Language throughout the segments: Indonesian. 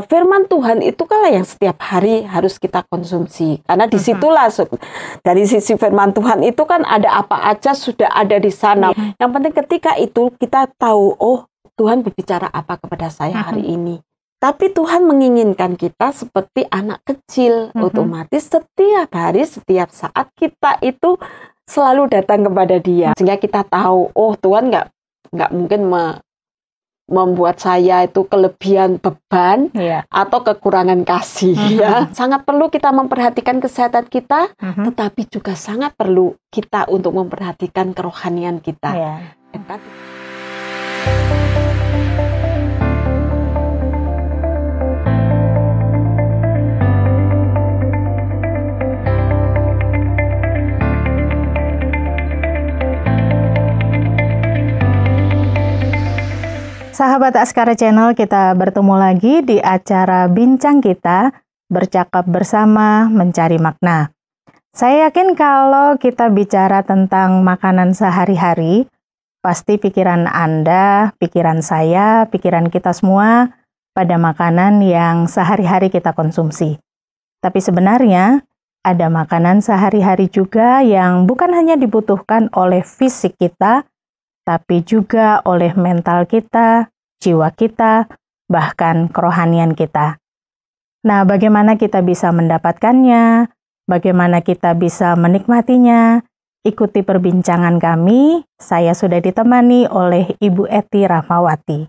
firman Tuhan itu kan yang setiap hari harus kita konsumsi. Karena disitulah dari sisi firman Tuhan itu kan ada apa aja sudah ada di sana. Yang penting ketika itu kita tahu, oh Tuhan berbicara apa kepada saya hari ini. Tapi Tuhan menginginkan kita seperti anak kecil. Otomatis setiap hari, setiap saat kita itu selalu datang kepada Dia. Sehingga kita tahu, oh Tuhan nggak mungkin membuat saya itu kelebihan beban atau kekurangan kasih. Ya. Sangat perlu kita memperhatikan kesehatan kita, tetapi juga sangat perlu kita untuk memperhatikan kerohanian kita. Sahabat Askara Channel, kita bertemu lagi di acara Bincang Kita, bercakap bersama mencari makna. Saya yakin kalau kita bicara tentang makanan sehari-hari, pasti pikiran Anda, pikiran saya, pikiran kita semua pada makanan yang sehari-hari kita konsumsi. Tapi sebenarnya ada makanan sehari-hari juga yang bukan hanya dibutuhkan oleh fisik kita, tapi juga oleh mental kita, jiwa kita, bahkan kerohanian kita. Nah, bagaimana kita bisa mendapatkannya? Bagaimana kita bisa menikmatinya? Ikuti perbincangan kami. Saya sudah ditemani oleh Ibu Eti Rahmawati.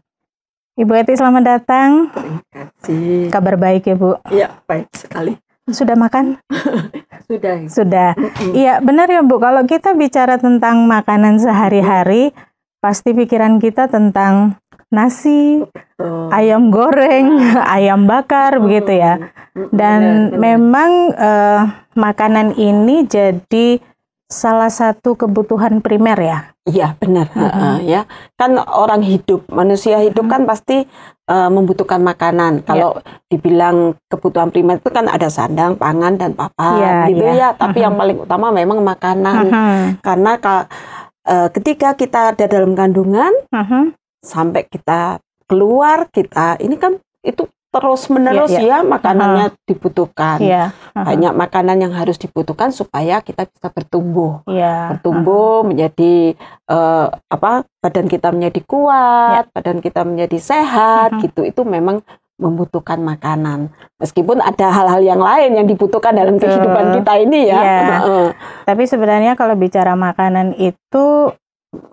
Ibu Eti, selamat datang. Terima kasih. Kabar baik ya, Bu? Iya, baik sekali. Sudah makan? Sudah. Iya, benar ya, Bu. Kalau kita bicara tentang makanan sehari-hari, pasti pikiran kita tentang nasi, ayam goreng, ayam bakar, begitu ya. Dan memang makanan ini jadi salah satu kebutuhan primer ya. Iya, benar. Ya, kan orang hidup, manusia hidup kan pasti membutuhkan makanan. Kalau dibilang kebutuhan primer itu kan ada sandang, pangan, dan papan, gitu ya. Tapi yang paling utama memang makanan. Karena ketika kita ada dalam kandungan, sampai kita keluar, ini kan itu terus-menerus makanannya dibutuhkan. Banyak makanan yang harus dibutuhkan supaya kita bisa bertumbuh. Bertumbuh menjadi badan kita menjadi kuat, badan kita menjadi sehat, gitu. Itu memang membutuhkan makanan. Meskipun ada hal-hal yang lain yang dibutuhkan dalam kehidupan kita ini ya. Tapi sebenarnya kalau bicara makanan itu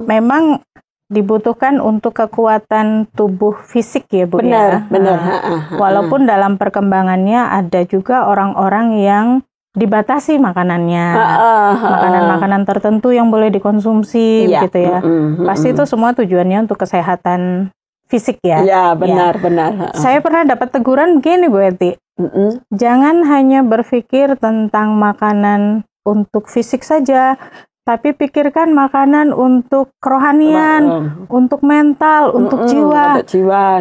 memang dibutuhkan untuk kekuatan tubuh fisik ya, Bu. Benar. Walaupun dalam perkembangannya ada juga orang-orang yang dibatasi makanannya. Makanan-makanan tertentu yang boleh dikonsumsi gitu ya. Pasti itu semua tujuannya untuk kesehatan fisik ya. Iya, benar. Saya pernah dapat teguran begini, Bu Eti. Jangan hanya berpikir tentang makanan untuk fisik saja, tapi pikirkan makanan untuk kerohanian, untuk mental, untuk jiwa.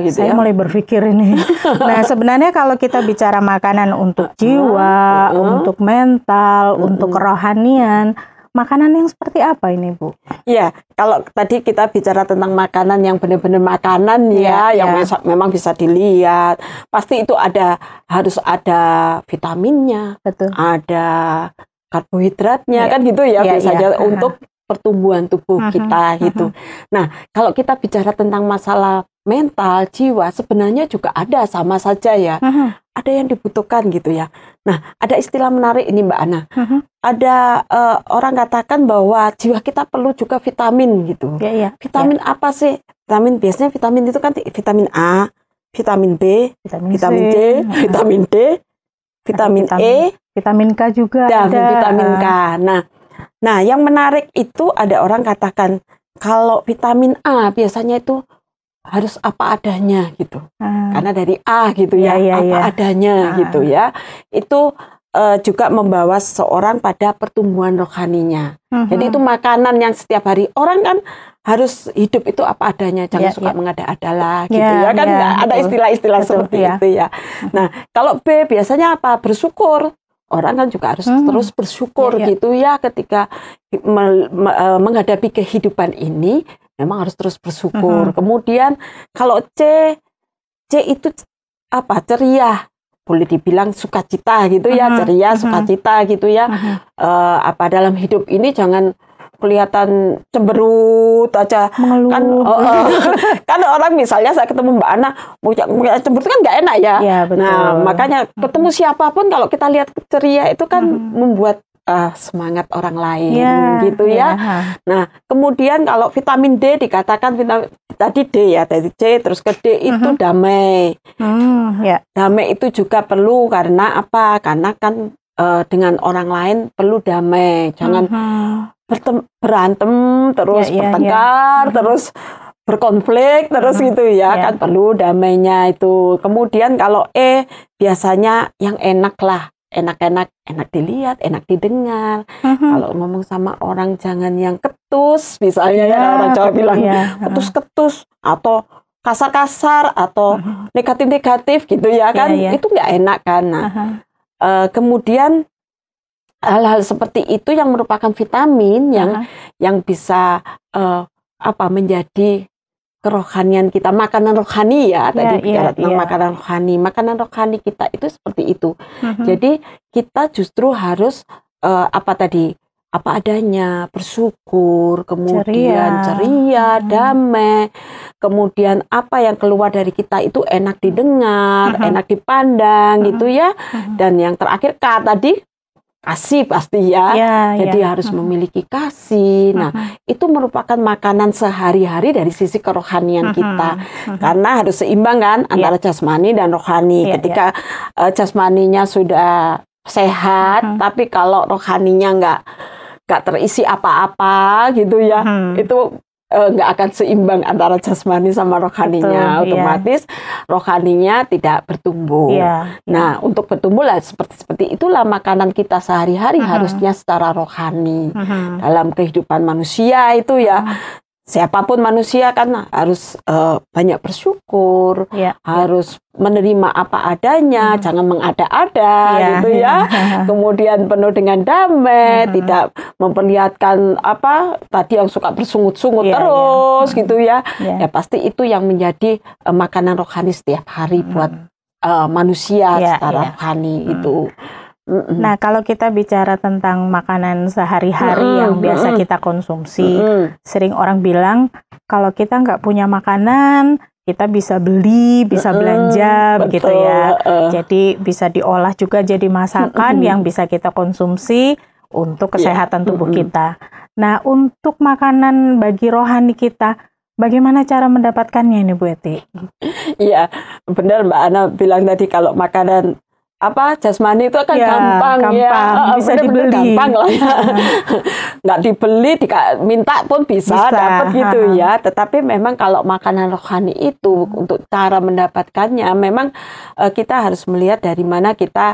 Gitu. Saya mulai berpikir ini. Nah, sebenarnya kalau kita bicara makanan untuk jiwa, untuk mental, untuk kerohanian, makanan yang seperti apa ini, Bu? Iya, kalau tadi kita bicara tentang makanan yang benar-benar makanan yang memang bisa dilihat, pasti itu harus ada vitaminnya, ada karbohidratnya, kan gitu ya, biasanya untuk pertumbuhan tubuh kita gitu. Nah, kalau kita bicara tentang masalah mental, jiwa, sebenarnya juga ada sama saja ya. Ada yang dibutuhkan gitu ya. Nah, ada istilah menarik ini Mbak Ana. Ada orang katakan bahwa jiwa kita perlu juga vitamin gitu. Vitamin apa sih? Biasanya vitamin itu kan vitamin A, vitamin B, vitamin C, vitamin D, vitamin E, vitamin K juga dan ada. Vitamin K. Nah, yang menarik itu ada orang katakan kalau vitamin A biasanya itu harus apa adanya gitu. Karena dari A gitu ya, apa adanya gitu ya. Itu juga membawa seseorang pada pertumbuhan rohaninya. Jadi itu makanan yang setiap hari orang kan harus hidup itu apa adanya, jangan suka mengada-ada lah gitu ya kan, ada istilah-istilah seperti itu ya. Nah, kalau B biasanya apa? Bersyukur. Orang kan juga harus terus bersyukur gitu ya ketika menghadapi kehidupan ini, memang harus terus bersyukur. Kemudian kalau C itu ceria, boleh dibilang sukacita gitu ya, ceria, sukacita gitu ya. Dalam hidup ini jangan kelihatan cemberut aja, mengeluh. Kan orang misalnya saya ketemu Mbak Ana cemberut kan nggak enak ya. Betul. Nah makanya ketemu siapapun kalau kita lihat ceria itu kan membuat semangat orang lain gitu ya. Nah kemudian kalau vitamin D dikatakan tadi D ya, dari C terus ke D itu damai. Damai itu juga perlu karena apa? Karena kan dengan orang lain perlu damai, jangan berantem terus, bertengkar terus, berkonflik terus gitu ya. Kan perlu damainya itu. Kemudian kalau biasanya yang enak lah, enak dilihat, enak didengar. Kalau ngomong sama orang jangan yang ketus misalnya ya, orang Jawa bilang ketus-ketus atau kasar-kasar atau negatif-negatif gitu ya kan. Itu nggak enak kan. Nah, kemudian hal-hal seperti itu yang merupakan vitamin yang bisa menjadi kerohanian kita, makanan rohani ya, tadi bicara tentang makanan rohani kita itu seperti itu. Jadi kita justru harus apa adanya, bersyukur, kemudian ceria, damai, kemudian apa yang keluar dari kita itu enak didengar, enak dipandang gitu ya. Dan yang terakhir tadi kasih pasti ya. Jadi harus memiliki kasih. Nah, itu merupakan makanan sehari-hari dari sisi kerohanian kita. Karena harus seimbang kan antara jasmani dan rohani. Ketika jasmaninya sudah sehat, tapi kalau rohaninya nggak terisi apa-apa gitu ya, itu nggak akan seimbang antara jasmani sama rohaninya. Otomatis rohaninya tidak bertumbuh. Nah, untuk bertumbuh lah seperti itulah makanan kita sehari-hari harusnya secara rohani dalam kehidupan manusia itu ya. Siapapun manusia kan harus banyak bersyukur, harus menerima apa adanya, jangan mengada-ada gitu ya. Kemudian penuh dengan damai, tidak memperlihatkan tadi yang suka bersungut-sungut terus gitu ya. Ya pasti itu yang menjadi makanan rohani setiap hari buat manusia secara rohani itu. Nah, kalau kita bicara tentang makanan sehari-hari yang biasa kita konsumsi, sering orang bilang kalau kita nggak punya makanan, kita bisa beli, bisa belanja, begitu ya. Jadi bisa diolah juga jadi masakan yang bisa kita konsumsi untuk kesehatan tubuh kita. Nah, untuk makanan bagi rohani kita, bagaimana cara mendapatkannya ini, Bu Eti? Iya, benar Mbak Ana bilang tadi kalau makanan jasmani itu kan gampang ya, bisa dibeli, gampang lah ya. Nggak dibeli, minta pun bisa dapat gitu ya. Tetapi memang kalau makanan rohani itu untuk cara mendapatkannya memang kita harus melihat dari mana kita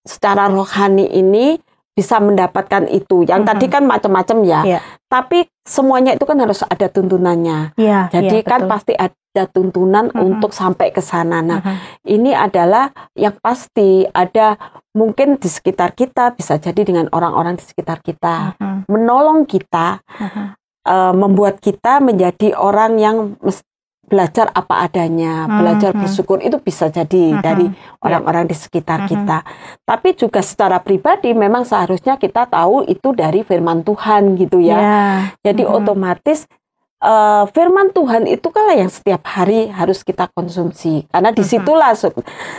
secara rohani ini bisa mendapatkan itu. Yang tadi kan macam-macam ya. Tapi semuanya itu kan harus ada tuntunannya. Jadi kan pasti ada tuntunan untuk sampai ke sana. Nah, ini adalah yang pasti ada mungkin di sekitar kita, bisa jadi dengan orang-orang di sekitar kita, menolong kita, membuat kita menjadi orang yang belajar apa adanya, belajar bersyukur, itu bisa jadi dari orang-orang di sekitar kita. Tapi juga secara pribadi memang seharusnya kita tahu itu dari firman Tuhan gitu ya. Jadi otomatis firman Tuhan itu kan yang setiap hari harus kita konsumsi. Karena disitulah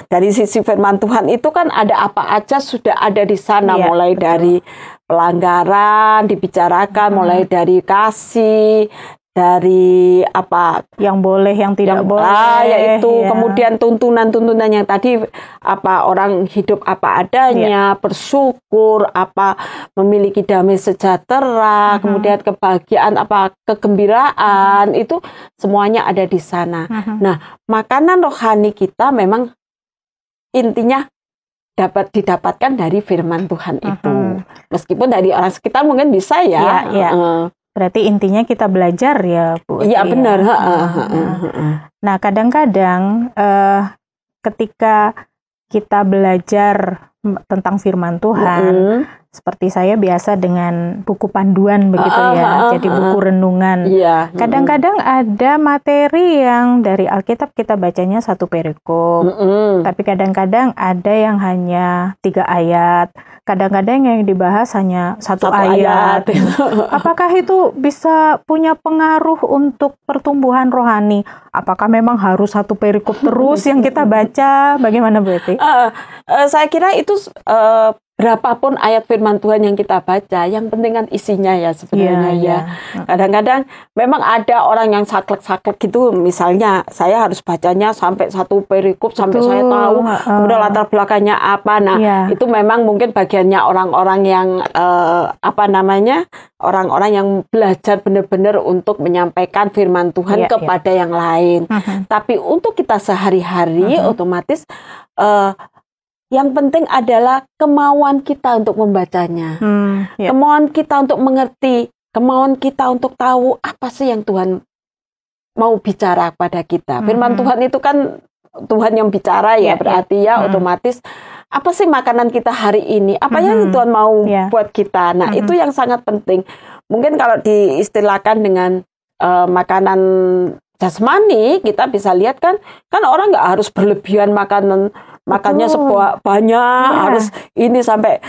dari sisi firman Tuhan itu kan ada apa aja sudah ada di sana, mulai dari pelanggaran dibicarakan, mulai dari kasih, dari yang boleh, yang tidak boleh, yaitu kemudian tuntunan-tuntunan yang tadi orang hidup apa adanya, bersyukur, memiliki damai sejahtera, kemudian kebahagiaan, kegembiraan, itu semuanya ada di sana. Nah, makanan rohani kita memang intinya dapat didapatkan dari firman Tuhan itu. Meskipun dari orang sekitar mungkin bisa ya. Berarti intinya kita belajar ya, Bu. Iya, benar. Nah, kadang-kadang ketika kita belajar tentang firman Tuhan, seperti saya biasa dengan buku panduan begitu ya, jadi buku renungan. Kadang-kadang ada materi yang dari Alkitab kita bacanya 1 perikop, tapi kadang-kadang ada yang hanya 3 ayat, kadang-kadang yang dibahas hanya 1 ayat. Apakah itu bisa punya pengaruh untuk pertumbuhan rohani? Apakah memang harus 1 perikop terus yang kita baca? Bagaimana Bu Eti? Saya kira itu berapapun ayat firman Tuhan yang kita baca, yang penting kan isinya ya sebenarnya ya. Kadang-kadang memang ada orang yang saklek-saklek gitu, misalnya saya harus bacanya sampai 1 perikop sampai saya tahu kemudian latar belakangnya apa. Nah, itu memang mungkin bagiannya orang-orang yang orang-orang yang belajar benar-benar untuk menyampaikan firman Tuhan kepada yang lain. Tapi untuk kita sehari-hari otomatis yang penting adalah kemauan kita untuk membacanya, kemauan kita untuk mengerti, kemauan kita untuk tahu apa sih yang Tuhan mau bicara pada kita. Firman Tuhan itu kan Tuhan yang bicara ya, berarti ya otomatis apa sih makanan kita hari ini, apa yang Tuhan mau buat kita. Nah itu yang sangat penting. Mungkin kalau diistilahkan dengan makanan jasmani, kita bisa lihat kan orang nggak harus berlebihan makannya sebuah banyak, harus ini sampai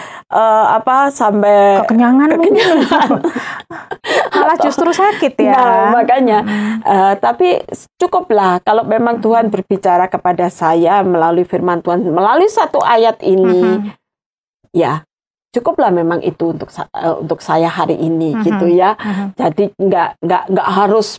sampai kekenyangan. Malah justru sakit ya. Nah, makanya tapi cukuplah kalau memang Tuhan berbicara kepada saya melalui firman Tuhan, melalui 1 ayat ini, ya cukuplah memang itu untuk saya hari ini gitu ya. Jadi nggak harus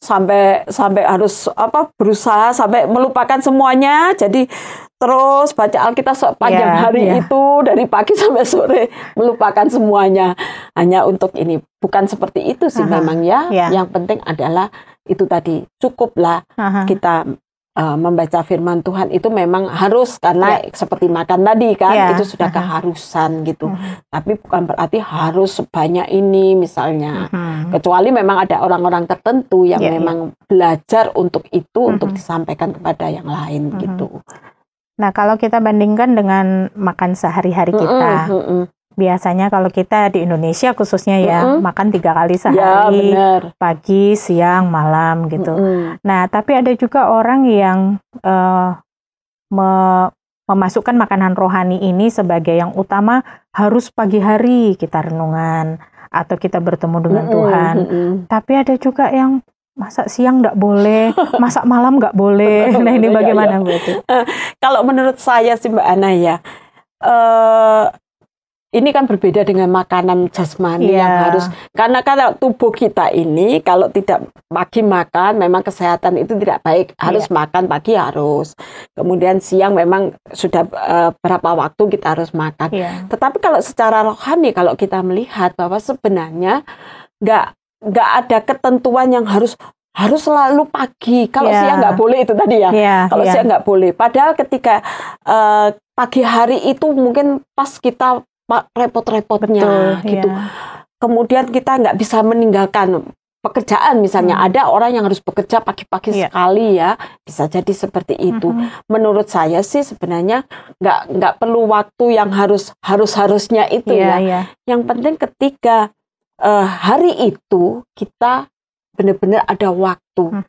sampai harus berusaha sampai melupakan semuanya, jadi terus baca Alkitab sepanjang hari itu dari pagi sampai sore melupakan semuanya hanya untuk ini. Bukan seperti itu sih memang ya. Yang penting adalah itu tadi, cukuplah kita membaca firman Tuhan itu memang harus, karena seperti makan tadi kan, itu sudah keharusan gitu. Tapi bukan berarti harus sebanyak ini misalnya. Kecuali memang ada orang-orang tertentu yang memang belajar untuk itu, untuk disampaikan kepada yang lain gitu. Nah, kalau kita bandingkan dengan makan sehari-hari kita, biasanya kalau kita di Indonesia khususnya ya, makan 3 kali sehari, pagi, siang, malam gitu. Nah, tapi ada juga orang yang memasukkan makanan rohani ini sebagai yang utama, harus pagi hari kita renungan atau kita bertemu dengan Tuhan. Tapi ada juga yang masak siang nggak boleh, masak malam nggak boleh. Nah, ini bagaimana Bu Eti? Kalau menurut saya sih Mbak Ana ya, ini kan berbeda dengan makanan jasmani yang harus, karena tubuh kita ini kalau tidak pagi makan, memang kesehatan itu tidak baik. Harus makan pagi harus. Kemudian siang memang sudah berapa waktu kita harus makan. Tetapi kalau secara rohani, kalau kita melihat bahwa sebenarnya nggak ada ketentuan yang harus selalu pagi. Kalau siang nggak boleh itu tadi ya. Kalau siang nggak boleh. Padahal ketika pagi hari itu mungkin pas kita repot-repotnya gitu. Kemudian kita nggak bisa meninggalkan pekerjaan misalnya. Ada orang yang harus bekerja pagi-pagi sekali ya. Bisa jadi seperti itu. Menurut saya sih sebenarnya nggak perlu waktu yang harusnya itu ya. Yang penting ketika hari itu kita benar-benar ada waktu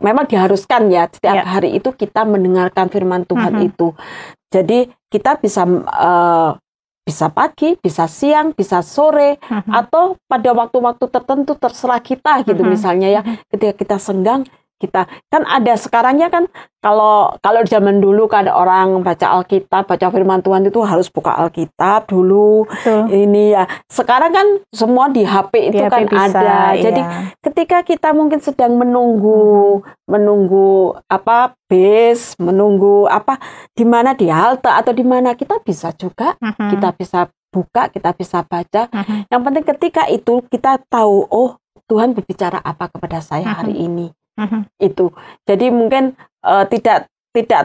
memang diharuskan ya setiap hari itu kita mendengarkan firman Tuhan itu. Jadi kita bisa pagi, bisa siang, bisa sore, atau pada waktu-waktu tertentu terserah kita gitu misalnya ya. Ketika kita senggang, kita kan ada sekarangnya kan, kalau zaman dulu kan orang baca Alkitab, baca firman Tuhan itu harus buka Alkitab dulu. Ini ya, sekarang kan semua di HP itu kan bisa, ada. Jadi ketika kita mungkin sedang menunggu bis, menunggu di mana, di halte atau di mana, kita bisa juga, kita bisa buka, kita bisa baca. Yang penting ketika itu kita tahu, oh Tuhan berbicara apa kepada saya hari ini. Itu. Jadi mungkin tidak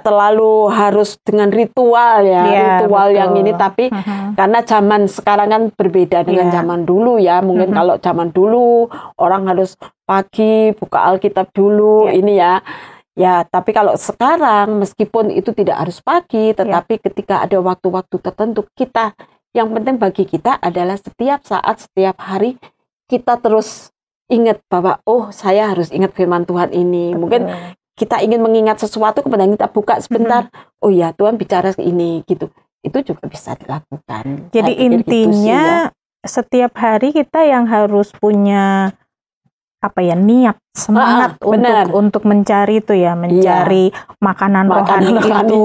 terlalu harus dengan ritual ya, ritual yang ini, tapi karena zaman sekarang kan berbeda dengan zaman dulu ya. Mungkin kalau zaman dulu orang harus pagi buka Alkitab dulu ini ya. Ya, tapi kalau sekarang meskipun itu tidak harus pagi, tetapi ketika ada waktu-waktu tertentu, yang penting bagi kita adalah setiap saat, setiap hari kita terus ingat bahwa saya harus ingat firman Tuhan ini. Mungkin kita ingin mengingat sesuatu, kemudian kita buka sebentar, oh ya Tuhan bicara ini gitu. Itu juga bisa dilakukan. Jadi intinya setiap hari kita yang harus punya niat, semangat untuk mencari itu ya, mencari makanan rohani itu.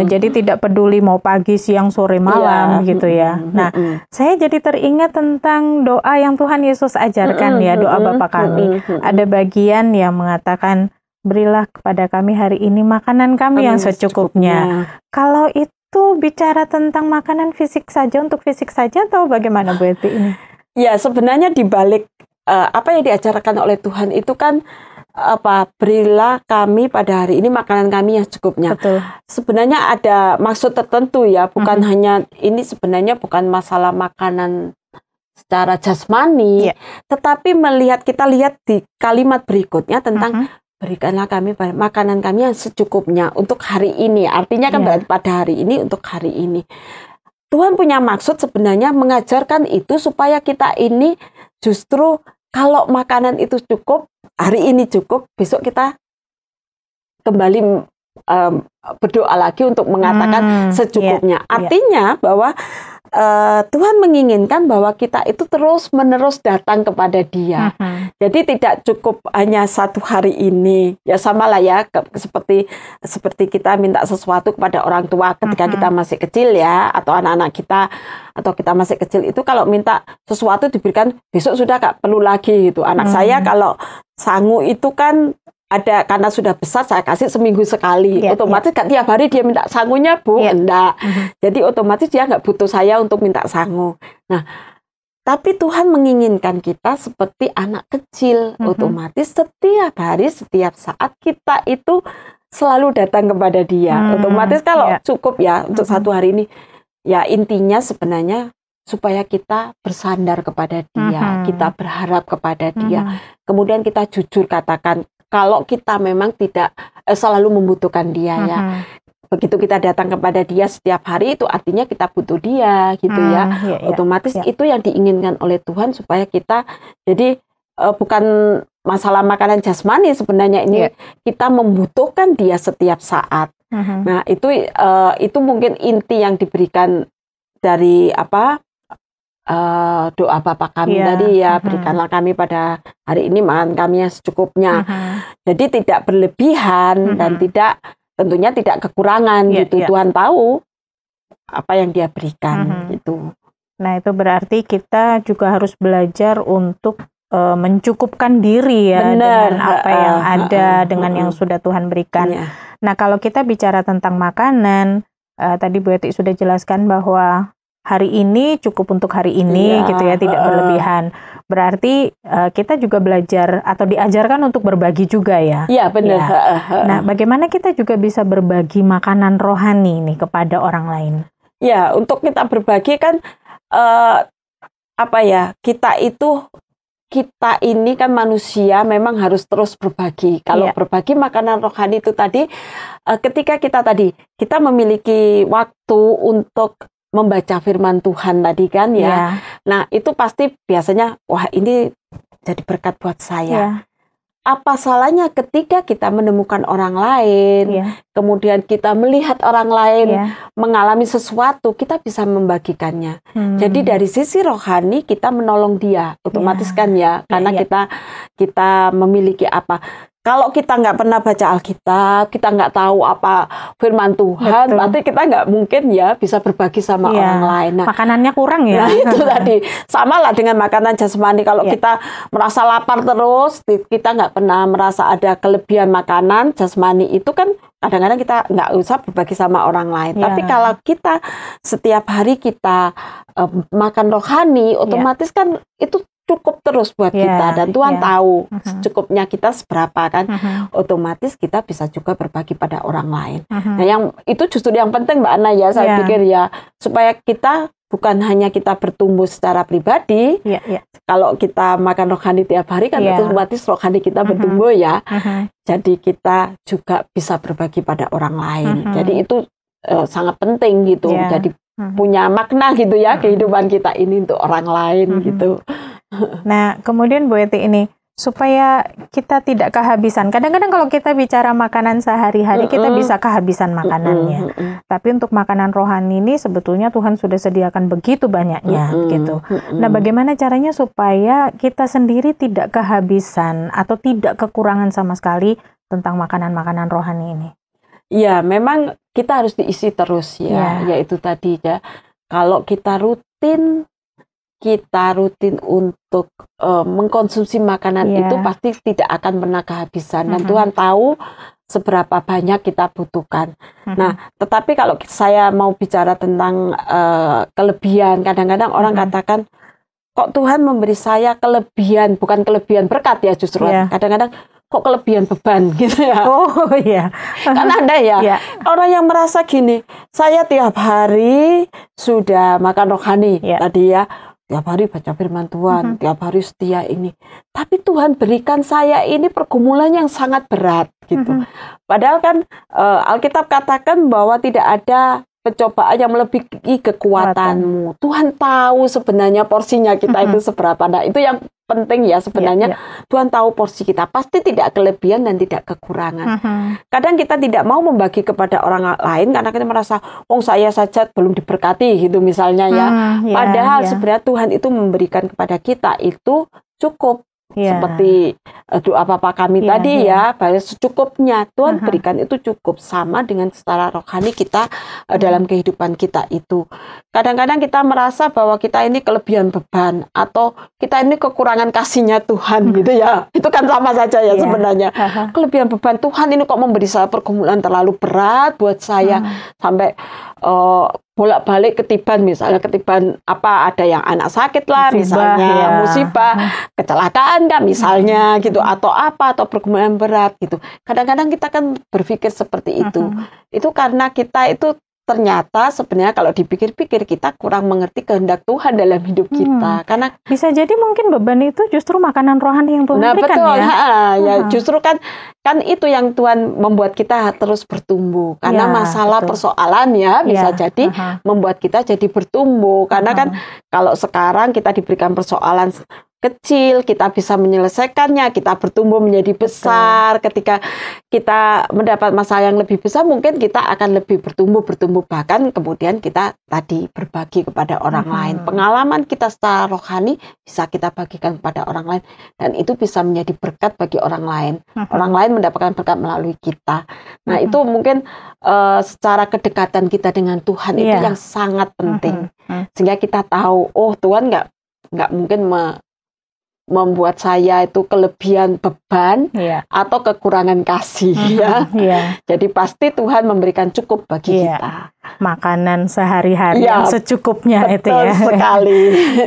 Jadi tidak peduli mau pagi, siang, sore, malam gitu ya. Nah, saya jadi teringat tentang doa yang Tuhan Yesus ajarkan ya, doa Bapa kami. Ada bagian yang mengatakan, berilah kepada kami hari ini makanan kami yang secukupnya. Kalau itu bicara tentang makanan fisik saja, untuk fisik saja atau bagaimana Bu Eti ini? Ya, sebenarnya di balik apa yang diajarkan oleh Tuhan itu kan berilah kami pada hari ini makanan kami yang secukupnya. Betul. Sebenarnya ada maksud tertentu ya, bukan hanya ini, sebenarnya bukan masalah makanan secara jasmani, tetapi kita lihat di kalimat berikutnya tentang berikanlah kami makanan kami yang secukupnya untuk hari ini. Artinya kan berarti pada hari ini, untuk hari ini. Tuhan punya maksud sebenarnya mengajarkan itu supaya kita ini justru kalau makanan itu cukup, hari ini cukup, besok kita kembali berdoa lagi untuk mengatakan secukupnya. Artinya bahwa Tuhan menginginkan bahwa kita itu terus-menerus datang kepada Dia. Jadi tidak cukup hanya satu hari ini. Ya sama lah ya, seperti kita minta sesuatu kepada orang tua ketika kita masih kecil ya, atau anak-anak kita, atau kita masih kecil itu kalau minta sesuatu diberikan, besok sudah gak perlu lagi gitu. Anak saya kalau sangu itu kan ada, karena sudah besar saya kasih seminggu sekali, otomatis gak tiap hari dia minta sangunya Bu, enggak. Jadi otomatis dia nggak butuh saya untuk minta sangu. Nah, tapi Tuhan menginginkan kita seperti anak kecil, otomatis setiap hari, setiap saat kita itu selalu datang kepada Dia. Otomatis kalau cukup ya untuk satu hari ini, ya intinya sebenarnya supaya kita bersandar kepada Dia, kita berharap kepada Dia. Kemudian kita jujur katakan, kalau kita memang tidak selalu membutuhkan Dia ya. Begitu kita datang kepada Dia setiap hari, itu artinya kita butuh Dia gitu ya. Otomatis itu yang diinginkan oleh Tuhan supaya kita, jadi bukan masalah makanan jasmani sebenarnya ini, kita membutuhkan Dia setiap saat. Nah, itu mungkin inti yang diberikan dari doa Bapa kami tadi ya, berikanlah kami pada hari ini makan kami yang secukupnya. Jadi tidak berlebihan dan tentunya tidak kekurangan gitu. Tuhan tahu apa yang Dia berikan gitu. Nah, itu berarti kita juga harus belajar untuk mencukupkan diri ya, dengan apa yang ada, dengan yang sudah Tuhan berikan. Nah, kalau kita bicara tentang makanan, tadi Bu Eti sudah jelaskan bahwa hari ini cukup untuk hari ini gitu ya, tidak berlebihan. Berarti kita juga belajar atau diajarkan untuk berbagi juga ya. Iya, benar. Nah, bagaimana kita juga bisa berbagi makanan rohani nih kepada orang lain? Ya, untuk kita berbagi kan kita ini kan manusia memang harus terus berbagi. Kalau berbagi makanan rohani itu tadi, ketika kita memiliki waktu untuk membaca firman Tuhan tadi kan ya. Nah, itu pasti biasanya wah ini jadi berkat buat saya. Apa salahnya ketika kita menemukan orang lain, kemudian kita melihat orang lain mengalami sesuatu, kita bisa membagikannya. Jadi dari sisi rohani kita menolong dia, otomatis kan ya, karena kita memiliki apa. Kalau kita nggak pernah baca Alkitab, kita nggak tahu apa firman Tuhan, berarti kita nggak mungkin ya bisa berbagi sama orang lain. Nah, makanannya kurang ya. Nah, itu tadi. Sama lah dengan makanan jasmani. Kalau kita merasa lapar terus, kita nggak pernah merasa ada kelebihan makanan jasmani, itu kan kadang-kadang kita nggak usah berbagi sama orang lain. Tapi kalau kita setiap hari kita makan rohani, otomatis kan itu cukup terus buat kita, dan Tuhan tahu cukupnya kita seberapa kan, otomatis kita bisa juga berbagi pada orang lain. Nah, yang itu justru yang penting Mbak Ana ya, saya pikir ya, supaya kita bukan hanya kita bertumbuh secara pribadi, kalau kita makan rohani tiap hari kan otomatis rohani kita bertumbuh ya. Jadi kita juga bisa berbagi pada orang lain. Jadi itu sangat penting gitu. Jadi punya makna gitu ya kehidupan kita ini untuk orang lain gitu. Nah, kemudian Bu Eti ini supaya kita tidak kehabisan. Kadang-kadang kalau kita bicara makanan sehari-hari kita bisa kehabisan makanannya. Tapi untuk makanan rohani ini sebetulnya Tuhan sudah sediakan begitu banyaknya gitu. Nah, bagaimana caranya supaya kita sendiri tidak kehabisan atau tidak kekurangan sama sekali tentang makanan-makanan rohani ini? Ya, memang kita harus diisi terus ya. Yaitu tadi ya. Kalau kita rutin untuk mengkonsumsi makanan itu pasti tidak akan pernah kehabisan dan Tuhan tahu seberapa banyak kita butuhkan. Nah, tetapi kalau saya mau bicara tentang kelebihan, kadang-kadang orang katakan kok Tuhan memberi saya kelebihan, bukan kelebihan berkat ya justru. Kadang-kadang kok kelebihan beban gitu ya. Oh iya. Kan ada ya orang yang merasa gini, saya tiap hari sudah makan rohani tadi ya. Tiap hari baca firman Tuhan, tiap hari setia ini. Tapi Tuhan berikan saya ini pergumulan yang sangat berat gitu. Padahal kan Alkitab katakan bahwa tidak ada pencobaan yang melebihi kekuatanmu. Tuhan tahu sebenarnya porsinya kita itu seberapa. Nah, itu yang penting ya sebenarnya. Tuhan tahu porsi kita. Pasti tidak kelebihan dan tidak kekurangan. Kadang kita tidak mau membagi kepada orang lain karena kita merasa, oh saya saja belum diberkati gitu misalnya ya. Padahal sebenarnya Tuhan itu memberikan kepada kita itu cukup. Seperti doa Bapa kami tadi ya, bahwa secukupnya Tuhan berikan itu cukup, sama dengan secara rohani kita dalam kehidupan kita itu. Kadang-kadang kita merasa bahwa kita ini kelebihan beban atau kita ini kekurangan kasihnya Tuhan gitu ya. Itu kan sama saja ya sebenarnya. Kelebihan beban Tuhan ini kok memberi saya pergumulan terlalu berat buat saya sampai bolak-balik ketiban, misalnya ketiban apa, ada yang anak sakit lah misalnya, musibah, kecelakaan kan misalnya gitu, atau apa, atau pergumulan berat gitu. Kadang-kadang kita kan berpikir seperti itu. Itu karena kita itu ternyata sebenarnya kalau dipikir-pikir kita kurang mengerti kehendak Tuhan dalam hidup kita. Karena bisa jadi mungkin beban itu justru makanan rohani yang Tuhan berikan betul, ya justru kan itu yang Tuhan membuat kita terus bertumbuh. Karena masalah persoalan ya bisa jadi membuat kita jadi bertumbuh. Karena kan kalau sekarang kita diberikan persoalan kecil, kita bisa menyelesaikannya, kita bertumbuh menjadi besar. Ketika kita mendapat masalah yang lebih besar, mungkin kita akan lebih bertumbuh, bahkan kemudian kita tadi berbagi kepada orang lain. Pengalaman kita secara rohani bisa kita bagikan kepada orang lain, dan itu bisa menjadi berkat bagi orang lain. Orang lain mendapatkan berkat melalui kita. Nah, itu mungkin secara kedekatan kita dengan Tuhan itu yang sangat penting. Sehingga kita tahu, oh Tuhan nggak mungkin membuat saya itu kelebihan beban atau kekurangan kasih Jadi pasti Tuhan memberikan cukup bagi kita. Makanan sehari-hari yang secukupnya itu ya. Betul sekali.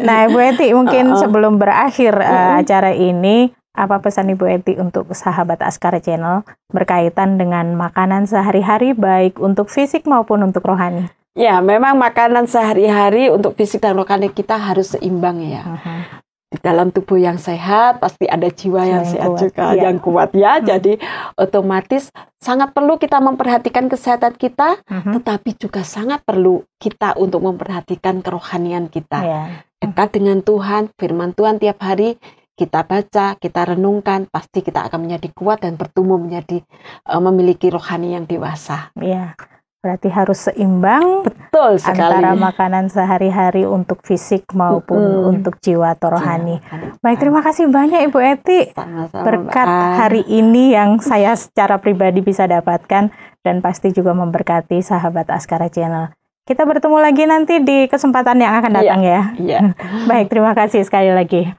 Nah, Ibu Eti, mungkin sebelum berakhir acara ini, apa pesan Ibu Eti untuk sahabat Askara Channel berkaitan dengan makanan sehari-hari baik untuk fisik maupun untuk rohani? Ya, memang makanan sehari-hari untuk fisik dan rohani kita harus seimbang ya. Di dalam tubuh yang sehat pasti ada jiwa yang sehat juga, yang kuat ya. Jadi otomatis sangat perlu kita memperhatikan kesehatan kita, tetapi juga sangat perlu kita untuk memperhatikan kerohanian kita. Dekat dengan Tuhan, firman Tuhan tiap hari kita baca, kita renungkan, pasti kita akan menjadi kuat dan bertumbuh menjadi memiliki rohani yang dewasa. Berarti harus seimbang. Betul sekali. Antara makanan sehari-hari untuk fisik maupun untuk jiwa atau rohani. Baik, terima kasih banyak Ibu Eti. Sama-sama, berkat hari ini yang saya secara pribadi bisa dapatkan dan pasti juga memberkati sahabat Askara Channel. Kita bertemu lagi nanti di kesempatan yang akan datang ya. Baik, terima kasih sekali lagi.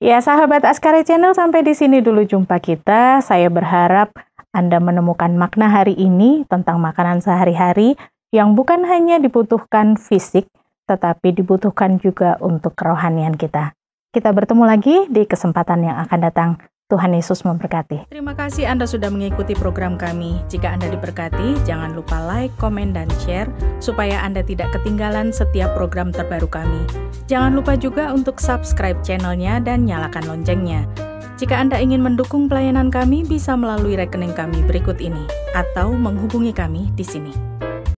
Ya, sahabat Askara Channel, sampai di sini dulu jumpa kita. Saya berharap Anda menemukan makna hari ini tentang makanan sehari-hari yang bukan hanya dibutuhkan fisik, tetapi dibutuhkan juga untuk kerohanian kita. Kita bertemu lagi di kesempatan yang akan datang. Tuhan Yesus memberkati. Terima kasih Anda sudah mengikuti program kami. Jika Anda diberkati, jangan lupa like, komen, dan share supaya Anda tidak ketinggalan setiap program terbaru kami. Jangan lupa juga untuk subscribe channelnya dan nyalakan loncengnya. Jika Anda ingin mendukung pelayanan kami, bisa melalui rekening kami berikut ini, atau menghubungi kami di sini.